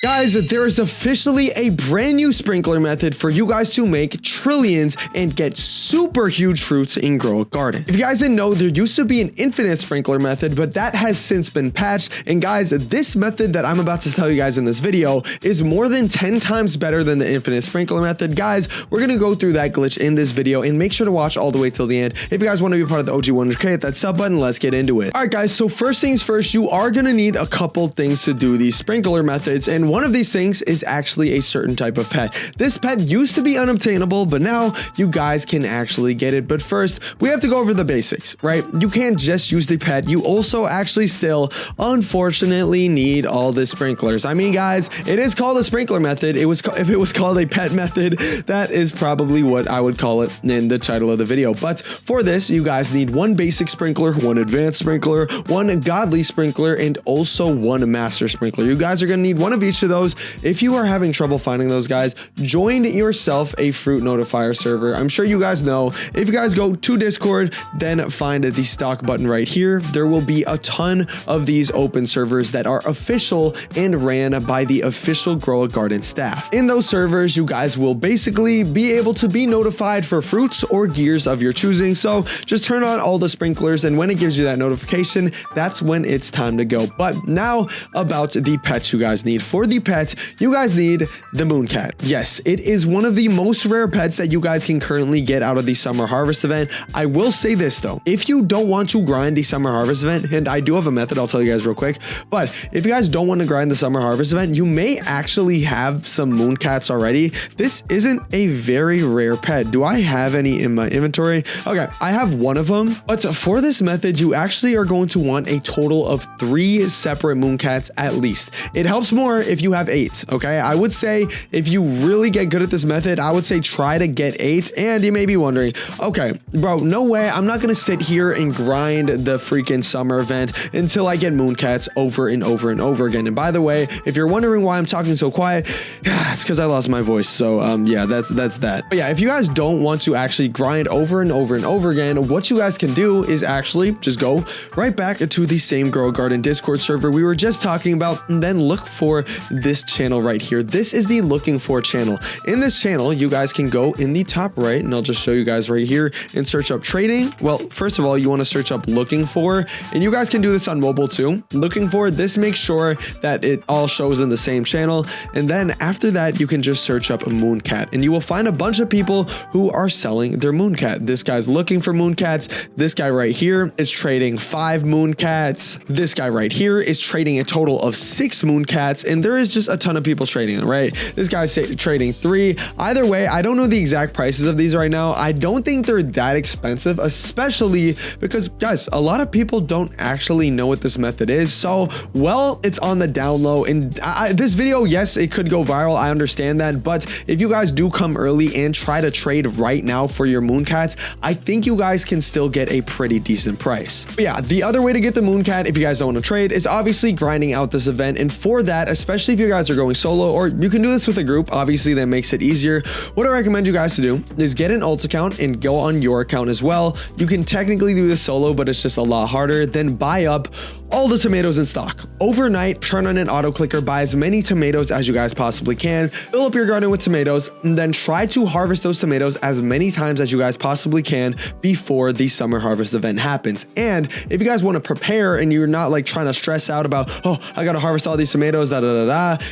Guys, there is officially a brand new sprinkler method for you guys to make trillions and get super huge fruits in Grow a Garden. If you guys didn't know, there used to be an infinite sprinkler method, but that has since been patched. And guys, this method that I'm about to tell you guys in this video is more than 10 times better than the infinite sprinkler method. Guys, we're going to go through that glitch in this video and make sure to watch all the way till the end. If you guys want to be part of the OG 100K, hit that sub button. Let's get into it. All right, guys. So first things first, you are going to need a couple things to do these sprinkler methods. And one of these things is actually a certain type of pet. This pet used to be unobtainable, but now you guys can actually get it. But first, we have to go over the basics, right? You can't just use the pet. You also actually still, unfortunately, need all the sprinklers. I mean, guys, it is called a sprinkler method. If it was called a pet method, that is probably what I would call it in the title of the video. But for this, you guys need one basic sprinkler, one advanced sprinkler, one godly sprinkler, and also one master sprinkler. You guys are going to need one of each of those. If you are having trouble finding those, guys, join yourself a fruit notifier server. I'm sure you guys know. If you guys go to Discord, then find the stock button right here. There will be a ton of these open servers that are official and ran by the official Grow a Garden staff. In those servers, you guys will basically be able to be notified for fruits or gears of your choosing. So just turn on all the sprinklers, and when it gives you that notification, that's when it's time to go. But now about the pets you guys need. For the pet, you guys need the mooncat. Yes, it is one of the most rare pets that you guys can currently get out of the summer harvest event. I will say this though, if you don't want to grind the summer harvest event, and I do have a method I'll tell you guys real quick, but if you guys don't want to grind the summer harvest event, you may actually have some mooncats already. This isn't a very rare pet. Do I have any in my inventory? Okay, I have one of them, but for this method, you actually are going to want a total of 3 separate mooncats at least. It helps more if you have 8. Okay, I would say if you really get good at this method, I would say try to get 8. And you may be wondering, okay, bro, no way, I'm not gonna sit here and grind the freaking summer event until I get mooncats over and over and over again. And by the way, if you're wondering why I'm talking so quiet, it's because I lost my voice. So yeah, that's that. But yeah, if you guys don't want to actually grind over and over and over again, what you guys can do is actually just go right back to the same Grow a Garden Discord server we were just talking about, and then look for this channel right here. This is the looking for channel. In this channel, you guys can go in the top right, and I'll just show you guys right here and search up trading. Well, first of all, you want to search up looking for, and you guys can do this on mobile too. Looking for, this makes sure that it all shows in the same channel. And then after that, you can just search up a mooncat, and you will find a bunch of people who are selling their mooncat. This guy's looking for mooncats. This guy right here is trading 5 mooncats. This guy right here is trading a total of 6 mooncats, and there is just a ton of people trading it, right? This guy's trading 3. Either way, I don't know the exact prices of these right now. I don't think they're that expensive, especially because, guys, a lot of people don't actually know what this method is. So, well, it's on the down low, and this video, yes, it could go viral. I understand that, but if you guys do come early and try to trade right now for your mooncats, I think you guys can still get a pretty decent price. But yeah, the other way to get the mooncat, if you guys don't want to trade, is obviously grinding out this event. And for that, especially if you guys are going solo, or you can do this with a group, obviously that makes it easier. What I recommend you guys to do is get an alt account and go on your account as well. You can technically do this solo, but it's just a lot harder. Then buy up all the tomatoes in stock. Overnight, turn on an auto clicker, buy as many tomatoes as you guys possibly can, fill up your garden with tomatoes, and then try to harvest those tomatoes as many times as you guys possibly can before the summer harvest event happens. And if you guys want to prepare and you're not like trying to stress out about, oh, I got to harvest all these tomatoes,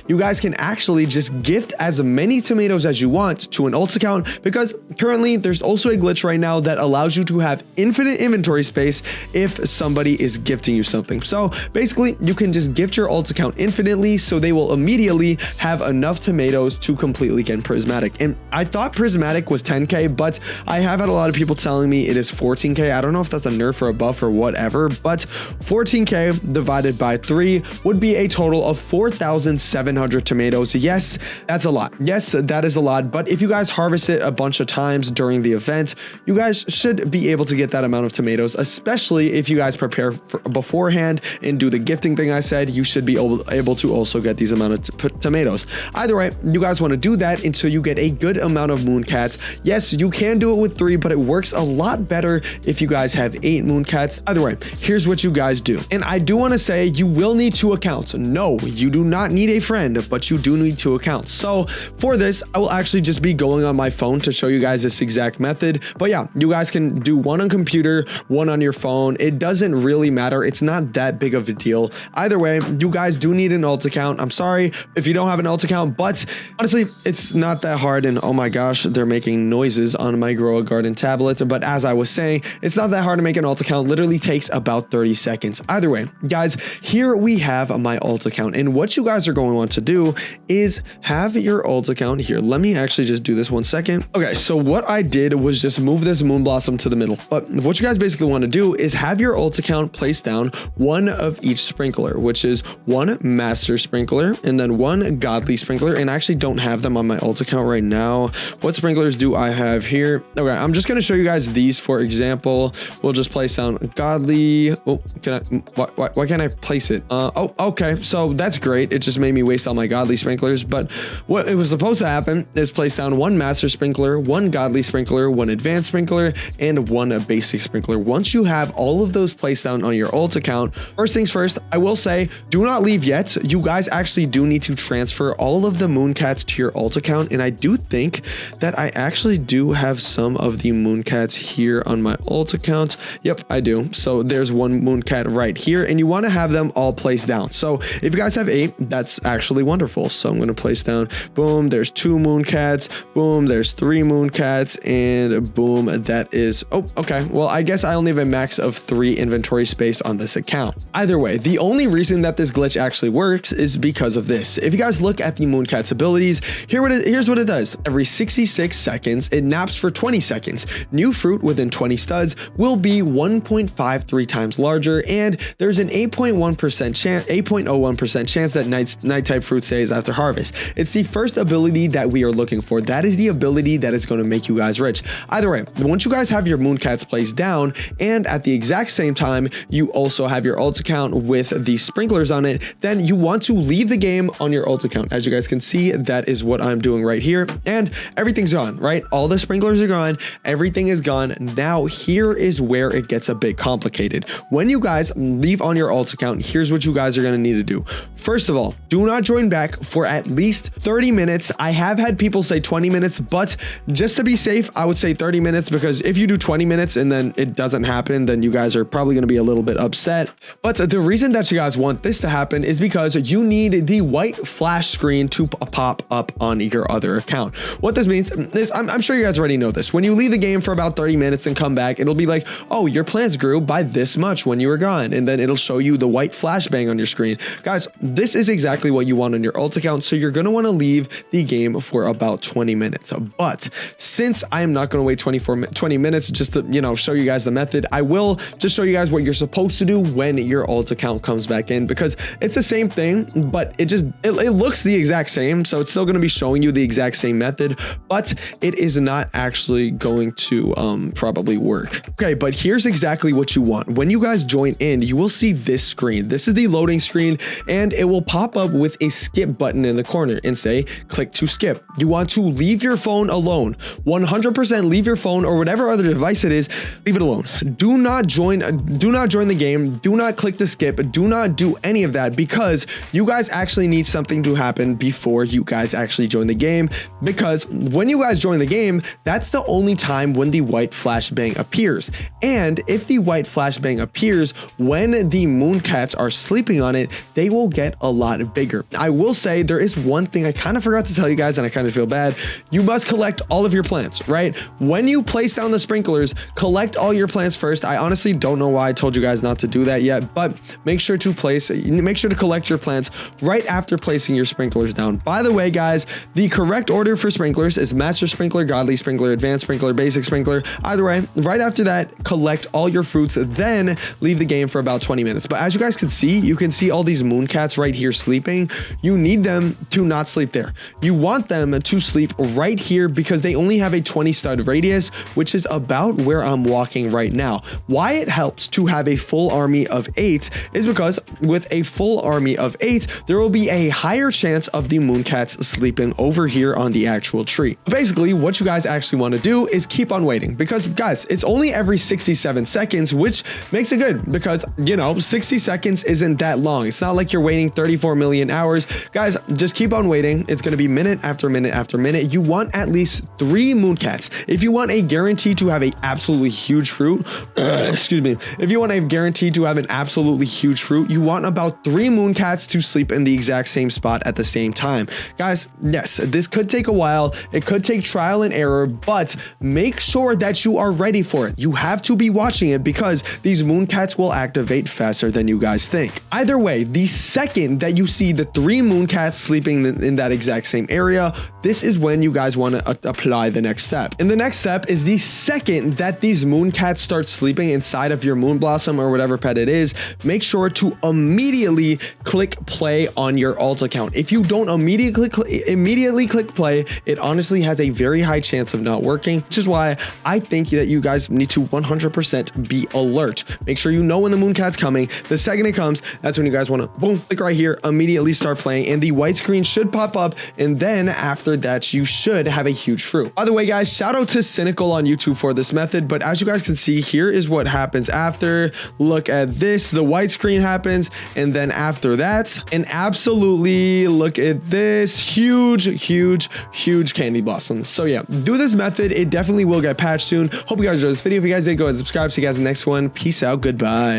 you guys can actually just gift as many tomatoes as you want to an alt account, because currently there's also a glitch right now that allows you to have infinite inventory space if somebody is gifting you something. So basically, you can just gift your alt account infinitely, so they will immediately have enough tomatoes to completely get prismatic. And I thought prismatic was 10k, but I have had a lot of people telling me it is 14k. I don't know if that's a nerf or a buff or whatever, but 14k divided by 3 would be a total of 4,700 tomatoes. Yes, that's a lot. Yes, that is a lot. But if you guys harvest it a bunch of times during the event, you guys should be able to get that amount of tomatoes, especially if you guys prepare beforehand and do the gifting thing I said. You should be able to also get these amount of tomatoes. Either way, you guys want to do that until you get a good amount of mooncats. Yes, you can do it with 3, but it works a lot better if you guys have 8 mooncats. Either way, here's what you guys do. And I do want to say you will need 2 accounts. No, you do not need a friend, but you do need 2 accounts. So for this, I will actually just be going on my phone to show you guys this exact method. But yeah, you guys can do one on computer, one on your phone. It doesn't really matter. It's not that big of a deal. Either way, you guys do need an alt account. I'm sorry if you don't have an alt account, but honestly, it's not that hard. And oh my gosh, they're making noises on my Grow a Garden tablet. But as I was saying, it's not that hard to make an alt account. Literally takes about 30 seconds. Either way, guys, here we have my alt account. And what you guys are going to want to do is have your alt account here. Let me actually just do this 1 second. Okay, so what I did was just move this moon blossom to the middle. But what you guys basically want to do is have your alt account place down one of each sprinkler, which is one master sprinkler and then one godly sprinkler. And I actually don't have them on my alt account right now. What sprinklers do I have here? Okay, I'm just going to show you guys these for example. We'll just place down godly. Oh, can I, why can't I place it? Oh, okay. So that's great. It just made me waste all my godly sprinklers. But what it was supposed to happen is place down one master sprinkler, one godly sprinkler, one advanced sprinkler, and one basic sprinkler. Once you have all of those placed down on your alt account, first things first, I will say, do not leave yet. You guys actually do need to transfer all of the mooncats to your alt account. And I do think that I actually do have some of the mooncats here on my alt account. Yep, I do. So there's one mooncat right here, and you want to have them all placed down. So if you guys have 8, that's actually wonderful. So I'm going to place down, boom, there's 2 mooncats, boom, there's 3 mooncats, and boom, that is, oh, okay. Well, I guess I only have a max of 3 inventory space on this account. Either way, the only reason that this glitch actually works is because of this. If you guys look at the mooncat's abilities, here's what it does. Every 66 seconds, it naps for 20 seconds. New fruit within 20 studs will be 1.53 times larger, and there's an 8.01% chance that night type fruit stays after harvest. It's the first ability that we are looking for. That is the ability that is going to make you guys rich. Either way, once you guys have your mooncats placed down, and at the exact same time, you also have your alt account with the sprinklers on it, then you want to leave the game on your alt account. As you guys can see, that is what I'm doing right here, and everything's gone, right? All the sprinklers are gone. Everything is gone. Now, here is where it gets a bit complicated. When you guys leave on your alt account, here's what you guys are going to need to do. First of all, do not join back for at least 30 minutes. I have had people say 20 minutes, but just to be safe, I would say 30 minutes, because if you do 20 minutes and then it doesn't happen, then you guys are probably going to be a little bit upset. But the reason that you guys want this to happen is because you need the white flash screen to pop up on your other account. What this means is, I'm sure you guys already know this. When you leave the game for about 30 minutes and come back, it'll be like, oh, your plants grew by this much when you were gone. And then it'll show you the white flashbang on your screen. Guys, this is exactly what you want on your alt account. So you're going to want to leave the game for about 20 minutes. But since I am not going to wait 20 minutes just to, show you guys the method, I will just show you guys what you're supposed to do when your alt account comes back in, because it's the same thing, but it looks the exact same. So it's still going to be showing you the exact same method, but it is not actually going to probably work. Okay, but here's exactly what you want. When you guys join in, you will see this screen. This is the loading screen, and it will pop up with a skip button in the corner and say, click to skip. You want to leave your phone alone. 100% leave your phone or whatever other device it is, leave it alone. Do not join the game. Do not click to skip. Do not do any of that, because you guys actually need something to happen before you guys actually join the game, because when you guys join the game, that's the only time when the white flashbang appears. And if the white flashbang appears when the mooncats are sleeping on it, they will get a lot bigger. I will say there is one thing I kind of forgot to tell you guys, and I kind of feel bad. You must collect all of your plants, right? When you place down the sprinklers, collect all your plants first. I honestly don't know why I told you guys not to do that yet, but make sure to collect your plants right after placing your sprinklers down. By the way, guys, the correct order for sprinklers is master sprinkler, godly sprinkler, advanced sprinkler, basic sprinkler. Either way, right after that, collect all your fruits, then leave the game for about 20 minutes. But as you guys can see, you can see all these mooncats right here sleeping. You need them to not sleep there. You want them to sleep right here, because they only have a 20 stud radius, which is about where I'm walking right now. Why it helps to have a full army of 8 is because with a full army of 8, there will be a higher chance of the mooncats sleeping over here on the actual tree. Basically, what you guys actually want to do is keep on waiting, because guys, it's only every 67 seconds, which makes it good, because 60 seconds isn't that long. It's not like you're waiting 34 million million hours. Guys, just keep on waiting. It's going to be minute after minute after minute. You want at least 3 mooncats. If you want a guarantee to have a absolutely huge fruit, excuse me, if you want a guarantee to have an absolutely huge fruit, you want about 3 mooncats to sleep in the exact same spot at the same time. Guys, yes, this could take a while. It could take trial and error, but make sure that you are ready for it. You have to be watching it because these mooncats will activate faster than you guys think. Either way, the second that you see the 3 mooncats sleeping in that exact same area, this is when you guys want to apply the next step. And the next step is the second that these mooncats start sleeping inside of your moon blossom or whatever pet it is, make sure to immediately click play on your alt account. If you don't immediately click play, it honestly has a very high chance of not working, which is why I think that you guys need to 100% be alert. Make sure you know when the mooncat's coming. The second it comes, that's when you guys want to boom, click right here, immediately start playing, and the white screen should pop up, and then after that you should have a huge fruit. By the way, guys, shout out to Cynical on YouTube for this method, but as you guys can see, here is what happens after. Look at this, the white screen happens, and then after that, and absolutely look at this huge candy blossom. So yeah, do this method. It definitely will get patched soon. Hope you guys enjoyed this video. If you guys did, go ahead and subscribe. See you guys in the next one. Peace out. Goodbye.